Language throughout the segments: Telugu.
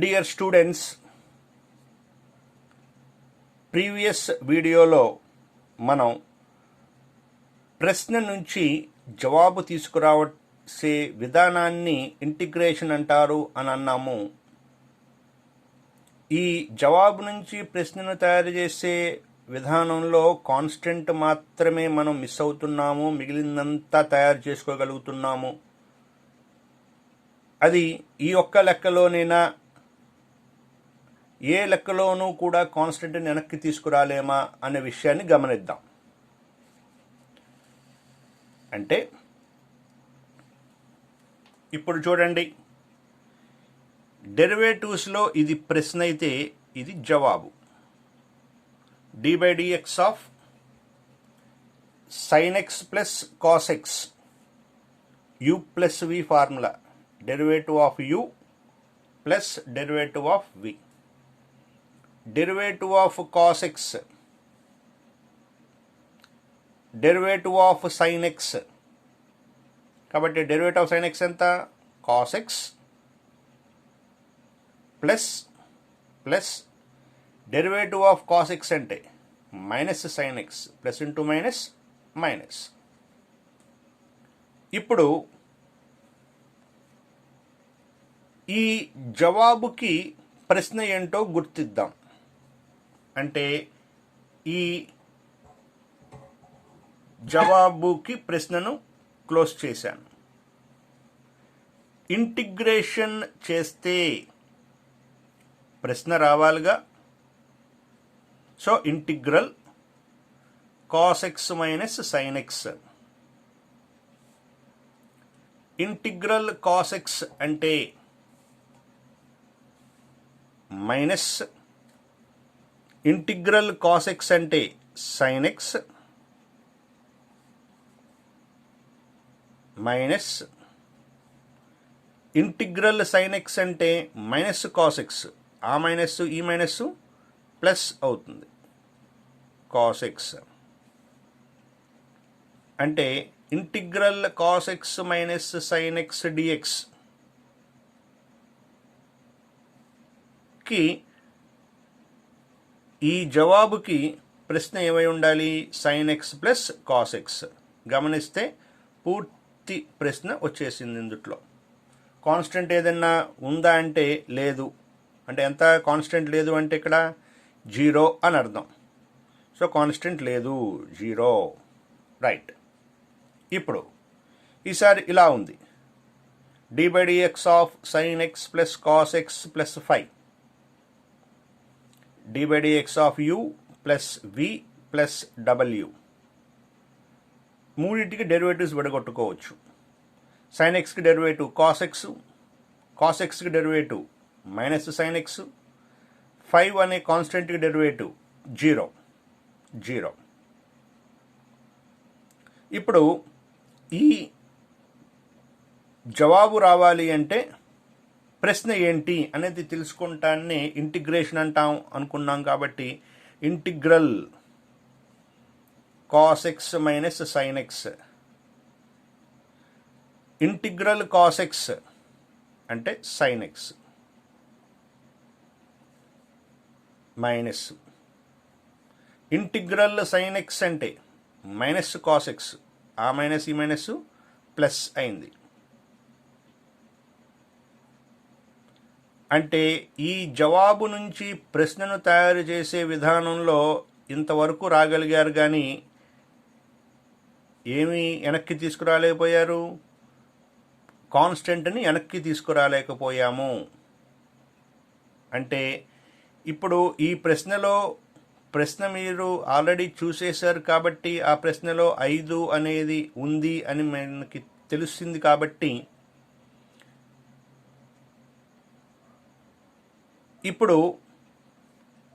డియర్ స్టూడెంట్స్, ప్రీవియస్ వీడియోలో మనం ప్రశ్న నుంచి జవాబు తీసుకురావసే విధానాన్ని ఇంటిగ్రేషన్ అంటారు అని అన్నాము. ఈ జవాబు నుంచి ప్రశ్నను తయారు చేసే విధానంలో కాన్స్టెంట్ మాత్రమే మనం మిస్ అవుతున్నాము, మిగిలినంతా తయారు చేసుకోగలుగుతున్నాము. అది ఈ ఒక్క లెక్కలోనైనా ఏ లెక్కలోనూ కూడా కాన్స్టెంట్ని వెనక్కి తీసుకురాలేమా అనే విషయాన్ని గమనిద్దాం. అంటే ఇప్పుడు చూడండి, డెరివేటివ్స్లో ఇది ప్రశ్న అయితే ఇది జవాబు. d/dx of sin x plus cos x, u plus v formula, derivative of u plus derivative of v. Derivative of cos x, derivative of sin x. కాబట్టి డెరివేటివ్ ఆఫ్ sin x ఎంత? cos x plus derivative of cos x అంటే minus sin x, plus into minus. ఇప్పుడు ఈ జవాబుకి ప్రశ్న ఏంటో గుర్తిద్దాం. అంటే ఈ జవాబుకి ప్రశ్నను క్లోజ్ చేశాను. ఇంటిగ్రేషన్ చేస్తే ప్రశ్న రావాలిగా. So integral cos x minus sin x. Integral cos x అంటే మైనస్, ఇంటిగ్రల్ cos x అంటే sin x minus, integral sin x అంటే మైనస్ cos x. ఆ మైనస్ ఈ మైనస్ ప్లస్ అవుతుంది. cos x అంటే integral cos x minus sin x dx కి ఈ జవాబుకి ప్రశ్న ఏమై ఉండాలి? sin x plus cos x. గమనిస్తే పూర్తి ప్రశ్న వచ్చేసింది. ఇందులో కాన్స్టెంట్ ఏదన్నా ఉందా అంటే లేదు. అంటే ఎంత కాన్స్టెంట్ లేదు అంటే ఇక్కడ 0 అని అర్థం. సో కాన్స్టెంట్ లేదు, 0. రైట్. ఇప్పుడు ఈసారి ఇలా ఉంది, d/dx of sin x plus cos x plus 5, d/dx of u plus v plus w. మూడింటికి డెరివేటివ్స్ విడగొట్టుకోవచ్చు. sin xకి డెరివేటివ్ cos x, cos xకి డెరివేటివ్ మైనస్ sin x, 5 అనే కాన్స్టెంట్కి డెరివేటివ్ 0. ఇప్పుడు ఈ జవాబు రావాలి అంటే ప్రశ్న ఏంటి అనేది తెలుసుకుంటాన్ని ఇంటిగ్రేషన్ అంటాం అనుకున్నాం. కాబట్టి integral cos x minus sin x, integral cos x అంటే sin x minus, integral sin x అంటే మైనస్ cos x. ఆ మైనస్ ఈ మైనస్ ప్లస్ అయింది. అంటే ఈ జవాబు నుంచి ప్రశ్నను తయారు చేసే విధానంలో ఇంతవరకు రాగలిగారు, కానీ ఏమీ వెనక్కి తీసుకురాలేకపోయారు. కాన్స్టెంట్ని వెనక్కి తీసుకురాలేకపోయాము. అంటే ఇప్పుడు ఈ ప్రశ్న మీరు ఆల్రెడీ చూసేశారు కాబట్టి ఆ ప్రశ్నలో 5 అనేది ఉంది అని మనకి తెలుస్తుంది. కాబట్టి ఇప్పుడు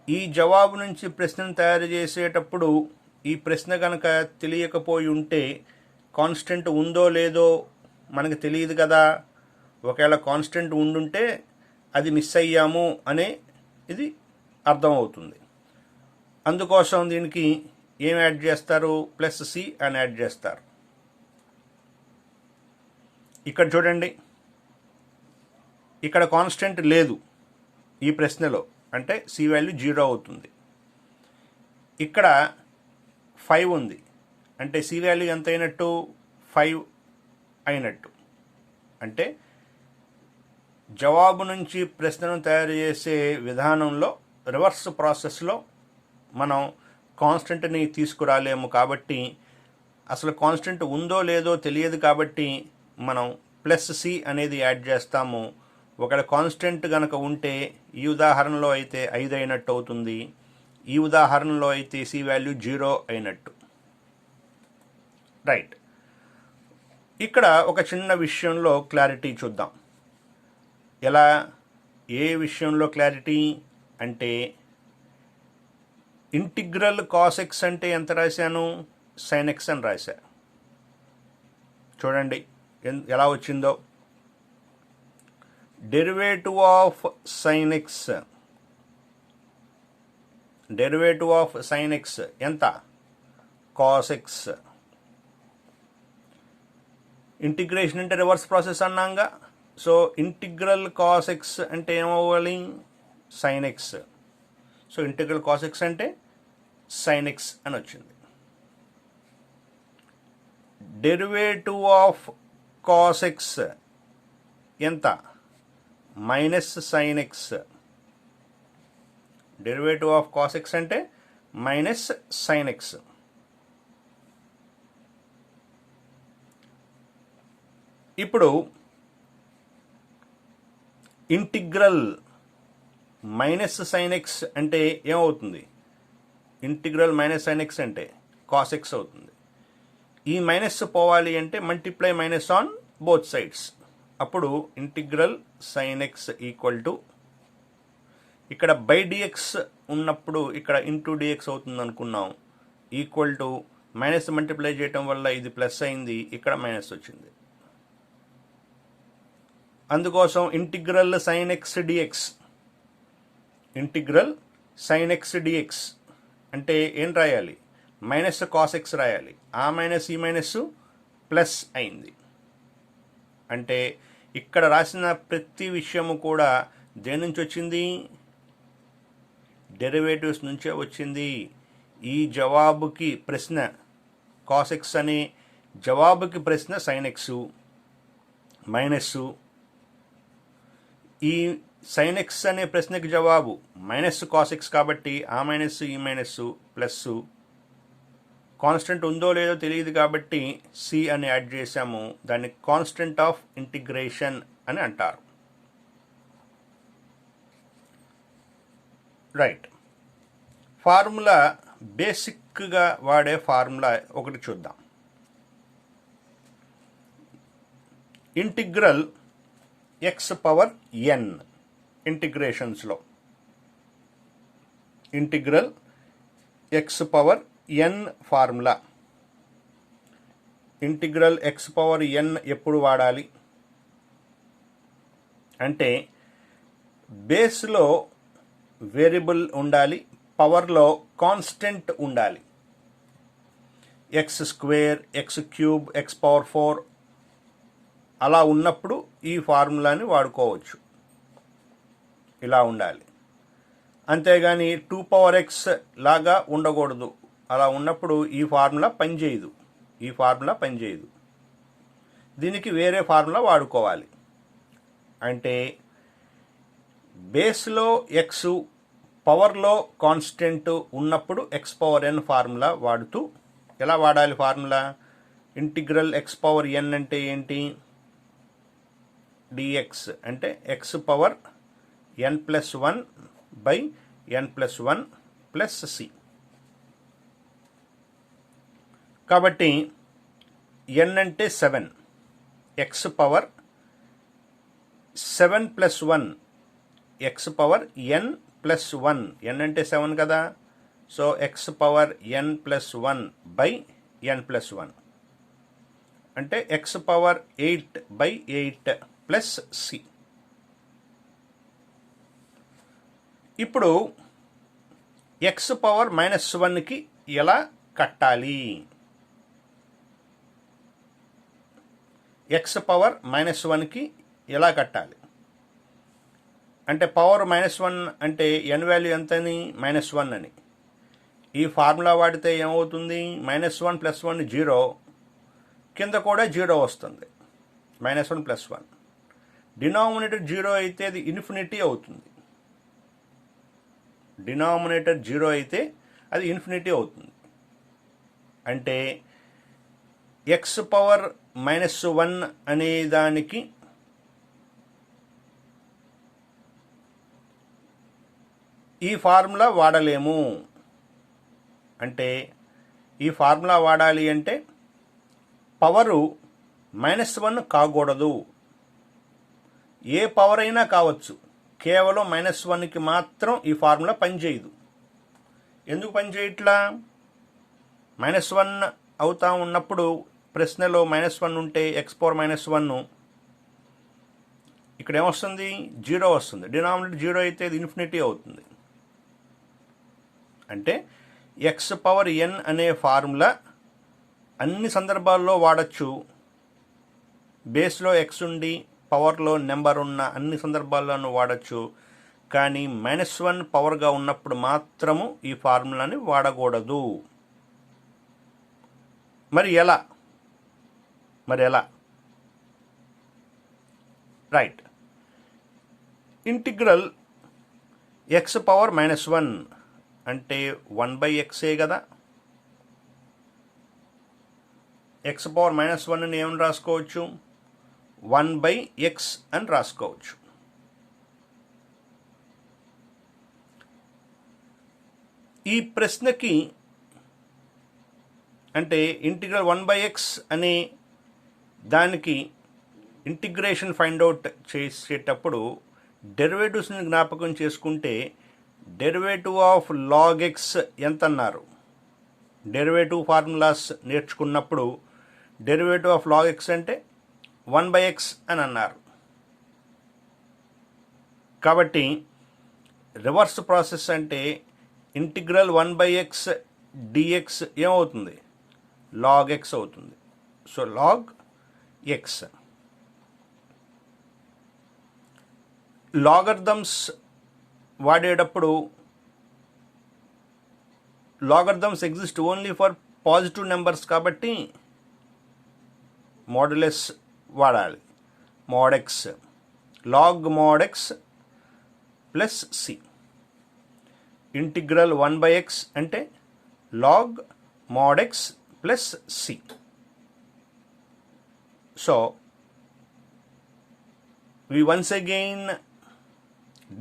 ఈ జవాబు నుంచి ప్రశ్నను తయారు చేసేటప్పుడు ఈ ప్రశ్న కనుక తెలియకపోయి ఉంటే కాన్స్టెంట్ ఉందో లేదో మనకు తెలియదు కదా. ఒకవేళ కాన్స్టెంట్ ఉండుంటే అది మిస్ అయ్యాము అనే ఇది అర్థమవుతుంది. అందుకోసం దీనికి ఏం యాడ్ చేస్తారు? ప్లస్ సి అని యాడ్ చేస్తారు. ఇక్కడ చూడండి, ఇక్కడ కాన్స్టెంట్ లేదు. ఈ ప్రశ్నలో అంటే సి వాల్యూ 0 అవుతుంది. ఇక్కడ 5 ఉంది అంటే సి వాల్యూ ఎంత అయినట్టు 5 అయినట్టు. అంటే జవాబు నుంచి ప్రశ్నను తయారు చేసే విధానంలో రివర్స్ ప్రాసెస్లో మనం కాన్స్టెంట్ని తీసుకురాలేము. కాబట్టి అసలు కాన్స్టెంట్ ఉందో లేదో తెలియదు కాబట్టి మనం ప్లస్ సి అనేది యాడ్ చేస్తాము. ఒకవేళ కాన్స్టెంట్ కనుక ఉంటే ఈ ఉదాహరణలో అయితే 5 అయినట్టు అవుతుంది, ఈ ఉదాహరణలో అయితే సి వాల్యూ 0 అయినట్టు. రైట్. ఇక్కడ ఒక చిన్న విషయంలో క్లారిటీ చూద్దాం. ఎలా, ఏ విషయంలో క్లారిటీ అంటే ఇంటిగ్రల్ కాస్ ఎక్స్ అంటే ఎంత రాశాను, సైన్ ఎక్స్ అని రాశా. చూడండి ఎలా వచ్చిందో. Derivative of sine X, derivative of sine X ఎంత, కాస్ ఎక్స్. ఇంటిగ్రేషన్ అంటే రివర్స్ ప్రాసెస్ అన్నాగా. సో ఇంటిగ్రల్ కాస్ ఎక్స్ అంటే ఏమవ్వాలి, sine X. So integral cos X అంటే సైన్ ఎక్స్ అని వచ్చింది. డెరివేటివ్ ఆఫ్ కాస్ ఎక్స్ ఎంత, minus sine X. Derivative of cos X అంటే మైనస్ సైన్ ఎక్స్. ఇప్పుడు ఇంటిగ్రల్ మైనస్ సైన్ ఎక్స్ అంటే ఏమవుతుంది, ఇంటిగ్రల్ మైనస్ సైన్ ఎక్స్ అంటే కాస్ ఎక్స్ అవుతుంది. ఈ మైనస్ పోవాలి అంటే multiply minus on both sides. అప్పుడు integral sine X equal to, ఇక్కడ బై డిఎక్స్ ఉన్నప్పుడు ఇక్కడ ఇంటూ డిఎక్స్ అవుతుంది అనుకున్నాం, ఈక్వల్ టు మైనస్ మల్టిప్లై చేయటం వల్ల ఇది ప్లస్ అయింది, ఇక్కడ మైనస్ వచ్చింది. అందుకోసం integral sine x dx, integral sine x dx అంటే ఏం రాయాలి, మైనస్ కాస్ ఎక్స్ రాయాలి. ఆ మైనస్ ఈ మైనస్ ప్లస్ అయింది. అంటే ఇక్కడ రాసిన ప్రతి విషయము కూడా దేని నుంచి వచ్చింది, డెరివేటివ్స్ నుంచే వచ్చింది. ఈ జవాబుకి ప్రశ్న కాస్ ఎక్స్ అనే జవాబుకి ప్రశ్న సైన్ ఎక్స్ మైనస్, ఈ సైన్ ఎక్స్ అనే ప్రశ్నకి జవాబు మైనస్ కాస్ ఎక్స్ కాబట్టి ఆ మైనస్ ఈ మైనస్ ప్లస్, కాన్స్టెంట్ ఉందో లేదో తెలియదు కాబట్టి సి అని యాడ్ చేసాము. దాన్ని కాన్స్టెంట్ ఆఫ్ ఇంటిగ్రేషన్ అని అంటారు. రైట్. ఫార్ములా, బేసిక్గా వాడే ఫార్ములా ఒకటి చూద్దాం. ఇంటిగ్రల్ ఎక్స్ పవర్ ఎన్, ఇంటిగ్రేషన్స్లో ఇంటిగ్రల్ ఎక్స్ పవర్ ఎన్ ఫార్ములా. ఇంటిగ్రల్ ఎక్స్ పవర్ ఎన్ ఎప్పుడు వాడాలి అంటే బేస్లో వేరియబుల్ ఉండాలి, పవర్లో కాన్స్టెంట్ ఉండాలి. X square, X cube, X power 4 అలా ఉన్నప్పుడు ఈ ఫార్ములాని వాడుకోవచ్చు. ఇలా ఉండాలి. అంతేగాని 2 పవర్ ఎక్స్ లాగా ఉండకూడదు. అలా ఉన్నప్పుడు ఈ ఫార్ములా పనిచేయదు, ఈ ఫార్ములా పనిచేయదు. దీనికి వేరే ఫార్ములా వాడుకోవాలి. అంటే బేస్లో ఎక్స్, పవర్లో కాన్స్టెంట్ ఉన్నప్పుడు ఎక్స్ పవర్ ఎన్ ఫార్ములా వాడుతూ, ఎలా వాడాలి formula, integral X power N అంటే ఏంటి, డిఎక్స్ అంటే X power N plus 1 by N plus 1 plus C. కాబట్టి ఎన్ అంటే 7, X power 7 plus 1, X power N plus 1, N అంటే 7 కదా. So X power N plus 1 by N plus 1 అంటే X power 8 by 8 plus C. ఇప్పుడు ఎక్స్ పవర్ మైనస్ 1కి ఎలా కట్టాలి, ఎక్స్ పవర్ మైనస్ 1కి ఎలా కట్టాలి అంటే పవర్ -1 అంటే n వాల్యూ ఎంతని -1 అని. ఈ ఫార్ములా వాడితే ఏమవుతుంది, -1 + 1 0, కింద కూడా 0 వస్తుంది. -1 + 1 డినామినేటర్ 0 అయితే అది ఇన్ఫినిటీ అవుతుంది. డినామినేటర్ 0 అయితే అది ఇన్ఫినిటీ అవుతుంది. అంటే x⁻−1 అనే దానికి ఈ ఫార్ములా వాడలేము. అంటే ఈ ఫార్ములా వాడాలి అంటే పవరు -1 కాకూడదు. ఏ పవర్ అయినా కావచ్చు, కేవలం -1కి మాత్రం ఈ ఫార్ములా పనిచేయదు. ఎందుకు పనిచేయట్లా? -1 అవుతా ఉన్నప్పుడు ప్రశ్నలో -1 ఉంటే x⁻−1 ఇక్కడ ఏమొస్తుంది, 0 వస్తుంది. డినామినేటర్ 0 అయితే ఇది ఇన్ఫినిటీ అవుతుంది. అంటే x⁻n అనే ఫార్ములా అన్ని సందర్భాల్లో వాడచ్చు. బేస్లో x ఉండి పవర్లో నెంబర్ ఉన్న అన్ని సందర్భాల్లోనూ వాడచ్చు. కానీ -1 పవర్గా ఉన్నప్పుడు మాత్రము ఈ ఫార్ములాని వాడకూడదు. మరి ఎలా? రైట్, ఇంటిగ్రల్ x⁻−1 అంటే 1/xే కదా. x⁻−1ని ఏమని రాసుకోవచ్చు, 1/x అని రాసుకోవచ్చు. ఈ ప్రశ్నకి అంటే ఇంటిగ్రల్ 1/x అనే దానికి ఇంటిగ్రేషన్ ఫైండ్ అవుట్ చేసేటప్పుడు డెరివేటివ్స్ని జ్ఞాపకం చేసుకుంటే డెరివేటివ్ ఆఫ్ log x ఎంత అన్నారు? డెరివేటివ్ ఫార్ములాస్ నేర్చుకున్నప్పుడు డెరివేటివ్ ఆఫ్ log x అంటే 1/x అని అన్నారు. కాబట్టి రివర్స్ ప్రాసెస్ అంటే ఇంటిగ్రల్ 1/x dx ఏమవుతుంది, log x అవుతుంది. So log x. లాగర్థమ్స్ వాడేటప్పుడు logarithms exist only for positive numbers కాబట్టి మోడ్యులస్ వాడాలి. mod x, log mod x plus c. Integral 1/x అంటే log mod x plus c. So we once again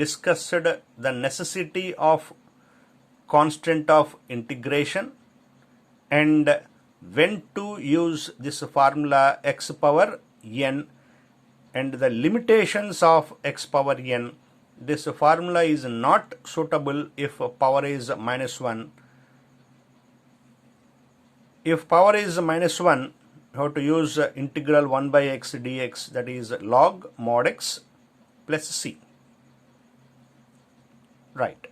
discussed the necessity of constant of integration and when to use this formula x⁻n and the limitations of x⁻n. This formula is not suitable if power is -1. If power is -1, you have to use integral 1/x dx, that is log mod x plus c. Right.